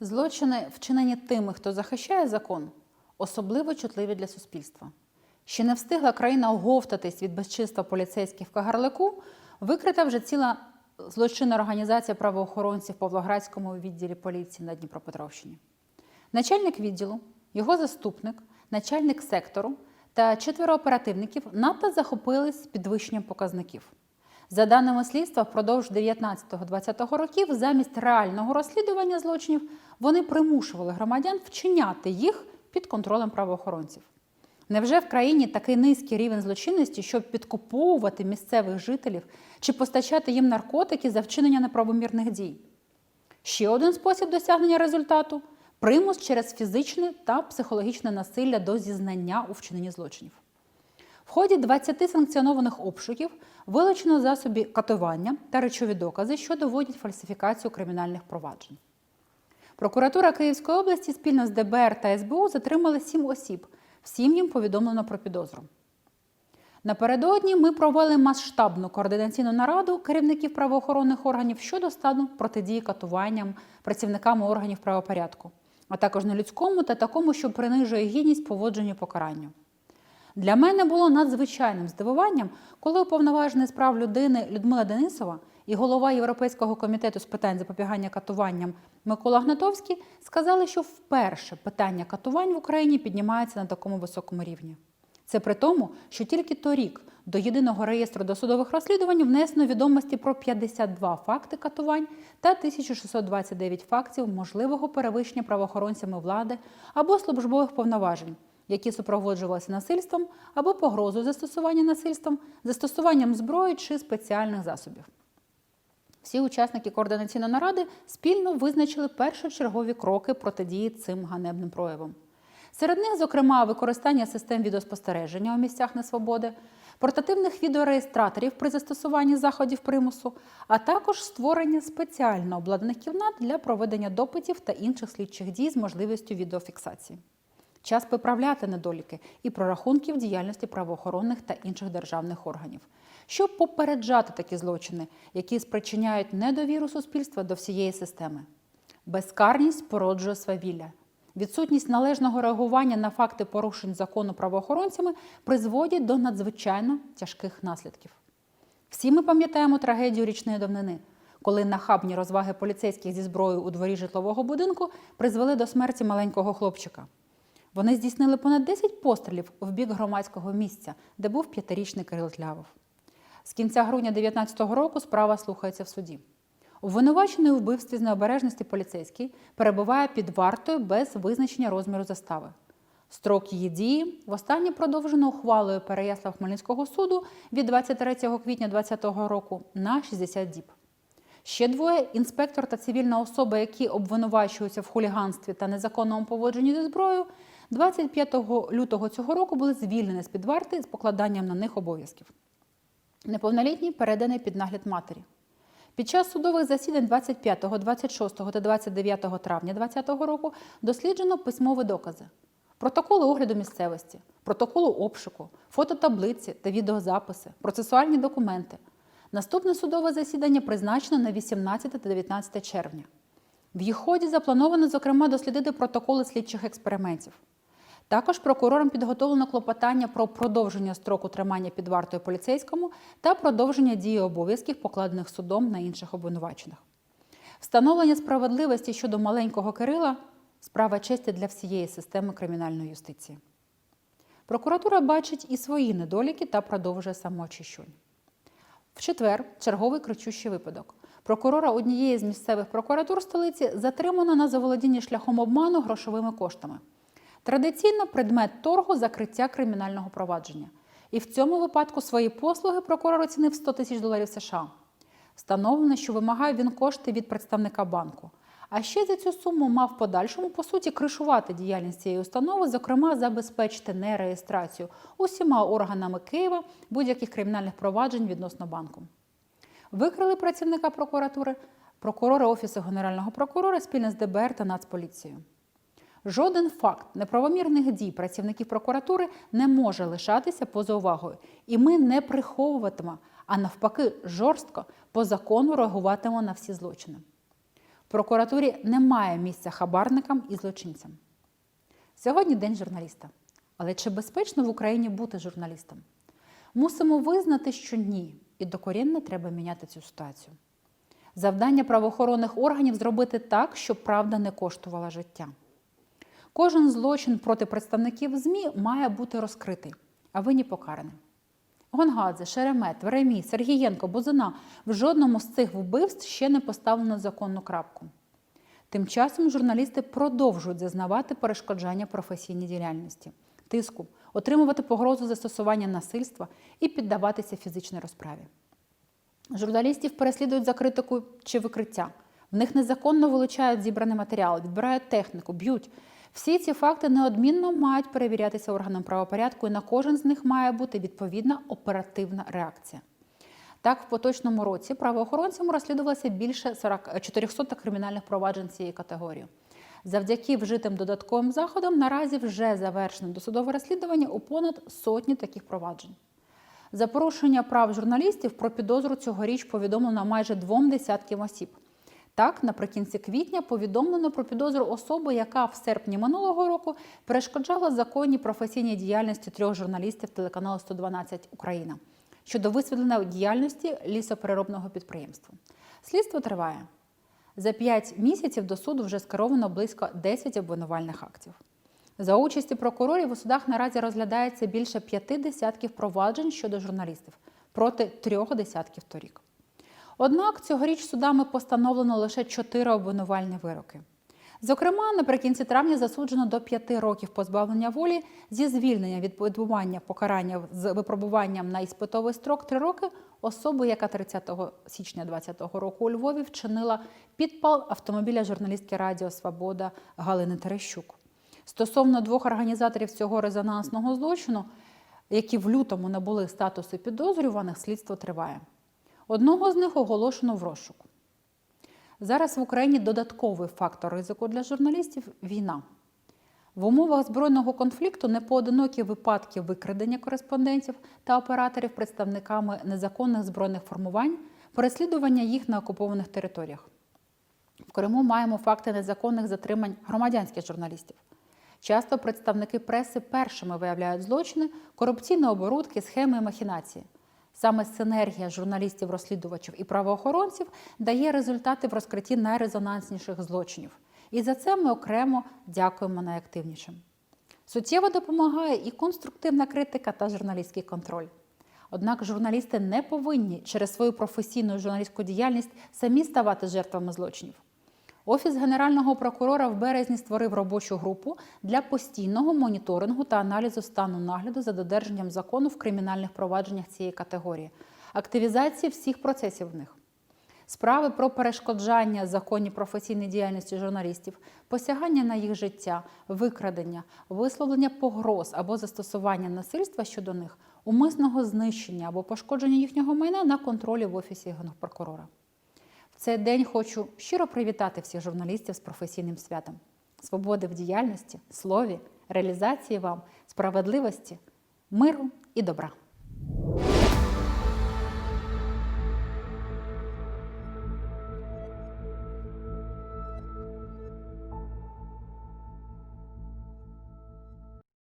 Злочини, вчинені тими, хто захищає закон, особливо чутливі для суспільства. Ще не встигла країна оговтатись від безчинства поліцейських в Кагарлику, викрита вже ціла злочинна організація правоохоронців в Павлоградському відділі поліції на Дніпропетровщині. Начальник відділу, його заступник, начальник сектору та 4 оперативників надто захопились підвищенням показників. За даними слідства, впродовж 19-20 років замість реального розслідування злочинів вони примушували громадян вчиняти їх під контролем правоохоронців. Невже в країні такий низький рівень злочинності, щоб підкуповувати місцевих жителів чи постачати їм наркотики за вчинення неправомірних дій? Ще один спосіб досягнення результату – примус через фізичне та психологічне насилля до зізнання у вчиненні злочинів. В ході 20 санкціонованих обшуків вилучено засоби катування та речові докази, що доводять фальсифікацію кримінальних проваджень. Прокуратура Київської області спільно з ДБР та СБУ затримали 7 осіб. Всім їм повідомлено про підозру. Напередодні ми провели масштабну координаційну нараду керівників правоохоронних органів щодо стану протидії катуванням працівниками органів правопорядку, а також нелюдському та такому, що принижує гідність поводженню покаранню. Для мене було надзвичайним здивуванням, коли уповноважений з прав людини Людмила Денисова і голова Європейського комітету з питань запобігання катуванням Микола Гнатовський сказали, що вперше питання катувань в Україні піднімається на такому високому рівні. Це при тому, що тільки торік до Єдиного реєстру досудових розслідувань внесено відомості про 52 факти катувань та 1629 фактів можливого перевищення правоохоронцями влади або службових повноважень, які супроводжувалися насильством або погрозою застосування насильством, застосуванням зброї чи спеціальних засобів. Всі учасники координаційної наради спільно визначили першочергові кроки протидії цим ганебним проявам. Серед них, зокрема, використання систем відеоспостереження у місцях несвободи, портативних відеореєстраторів при застосуванні заходів примусу, а також створення спеціально обладнаних кімнат для проведення допитів та інших слідчих дій з можливістю відеофіксації. Час виправляти недоліки і прорахунків діяльності правоохоронних та інших державних органів, щоб попереджати такі злочини, які спричиняють недовіру суспільства до всієї системи. Безкарність породжує свавілля. Відсутність належного реагування на факти порушень закону правоохоронцями призводять до надзвичайно тяжких наслідків. Всі ми пам'ятаємо трагедію річної давнини, коли нахабні розваги поліцейських зі зброєю у дворі житлового будинку призвели до смерті маленького хлопчика. Вони здійснили понад 10 пострілів в бік громадського місця, де був 5-річний Кирил Тлявов. З кінця грудня 2019 року справа слухається в суді. Обвинувачений у вбивстві з необережності поліцейський перебуває під вартою без визначення розміру застави. Строк її дії востаннє продовжено ухвалою Переяслав-Хмельницького суду від 23 квітня 2020 року на 60 діб. Ще 2 – інспектор та цивільна особа, які обвинувачуються в хуліганстві та незаконному поводженні зі зброєю, 25 лютого цього року були звільнені з-під варти з покладанням на них обов'язків. Неповнолітній переданий під нагляд матері. Під час судових засідань 25, 26 та 29 травня 2020 року досліджено письмові докази, протоколи огляду місцевості, протоколу обшуку, фототаблиці та відеозаписи, процесуальні документи. Наступне судове засідання призначено на 18 та 19 червня. В їх ході заплановано, зокрема, дослідити протоколи слідчих експериментів. Також прокурором підготовлено клопотання про продовження строку тримання під вартою поліцейському та продовження дії обов'язків, покладених судом на інших обвинувачених. Встановлення справедливості щодо маленького Кирила – справа честі для всієї системи кримінальної юстиції. Прокуратура бачить і свої недоліки та продовжує самоочищення. В четвер черговий кричущий випадок. Прокурора однієї з місцевих прокуратур столиці затримано на заволодінні шляхом обману грошовими коштами. Традиційно предмет торгу – закриття кримінального провадження. І в цьому випадку свої послуги прокурор оцінив $100 000 США. Встановлено, що вимагав він кошти від представника банку. А ще за цю суму мав в подальшому, по суті, кришувати діяльність цієї установи, зокрема, забезпечити нереєстрацію усіма органами Києва будь-яких кримінальних проваджень відносно банку. Викрили працівника прокуратури прокурори Офісу Генерального прокурора спільно з ДБР та Нацполіцією. Жоден факт неправомірних дій працівників прокуратури не може лишатися поза увагою. І ми не приховуватимемо, а навпаки жорстко по закону реагуватимемо на всі злочини. прокуратурі немає місця хабарникам і злочинцям. Сьогодні День журналіста. Але чи безпечно в Україні бути журналістом? Мусимо визнати, що ні. І докорінно треба міняти цю ситуацію. Завдання правоохоронних органів – зробити так, щоб правда не коштувала життя. Кожен злочин проти представників ЗМІ має бути розкритий, а винні покарані. Гонгадзе, Шеремет, Веремій, Сергієнко, Бузина – в жодному з цих вбивств ще не поставлено законну крапку. Тим часом журналісти продовжують зазнавати перешкоджання професійній діяльності, тиску, отримувати погрозу застосування насильства і піддаватися фізичній розправі. Журналістів переслідують за критику чи викриття. В них незаконно вилучають зібраний матеріал, відбирають техніку, б'ють. Всі ці факти неодмінно мають перевірятися органам правопорядку, і на кожен з них має бути відповідна оперативна реакція. Так, в поточному році правоохоронцям розслідувалося більше 400 кримінальних проваджень цієї категорії. Завдяки вжитим додатковим заходам наразі вже завершено досудове розслідування у понад сотні таких проваджень. За порушення прав журналістів про підозру цьогоріч повідомлено майже 20 осіб. Так, наприкінці квітня повідомлено про підозру особи, яка в серпні минулого року перешкоджала законній професійній діяльності 3 журналістів телеканалу «112 Україна» щодо висвітлення діяльності лісопереробного підприємства. Слідство триває. За 5 місяців до суду вже скеровано близько 10 обвинувальних актів. За участі прокурорів у судах наразі розглядається більше 50 проваджень щодо журналістів, проти 3 десятків торік. Однак цьогоріч судами постановлено лише 4 обвинувальні вироки. Зокрема, наприкінці травня засуджено до 5 років позбавлення волі зі звільнення від відбування покарання з випробуванням на іспитовий строк 3 роки особу, яка 30 січня 2020 року у Львові вчинила підпал автомобіля журналістки Радіо Свобода Галини Терещук. Стосовно 2 організаторів цього резонансного злочину, які в лютому набули статусу підозрюваних, слідство триває. Одного з них оголошено в розшук. Зараз в Україні додатковий фактор ризику для журналістів – війна. В умовах збройного конфлікту непоодинокі випадки викрадення кореспондентів та операторів представниками незаконних збройних формувань, переслідування їх на окупованих територіях. В Криму маємо факти незаконних затримань громадянських журналістів. Часто представники преси першими виявляють злочини, корупційні оборудки, схеми і махінації. Саме синергія журналістів-розслідувачів і правоохоронців дає результати в розкритті найрезонансніших злочинів. І за це ми окремо дякуємо найактивнішим. Суттєво допомагає і конструктивна критика та журналістський контроль. Однак журналісти не повинні через свою професійну журналістську діяльність самі ставати жертвами злочинів. Офіс Генерального прокурора в березні створив робочу групу для постійного моніторингу та аналізу стану нагляду за додержанням закону в кримінальних провадженнях цієї категорії, активізації всіх процесів в них. Справи про перешкоджання законній професійній діяльності журналістів, посягання на їх життя, викрадення, висловлення погроз або застосування насильства щодо них, умисного знищення або пошкодження їхнього майна на контролі в Офісі Генпрокурора. В цей день хочу щиро привітати всіх журналістів з професійним святом. Свободи в діяльності, слові, реалізації вам, справедливості, миру і добра.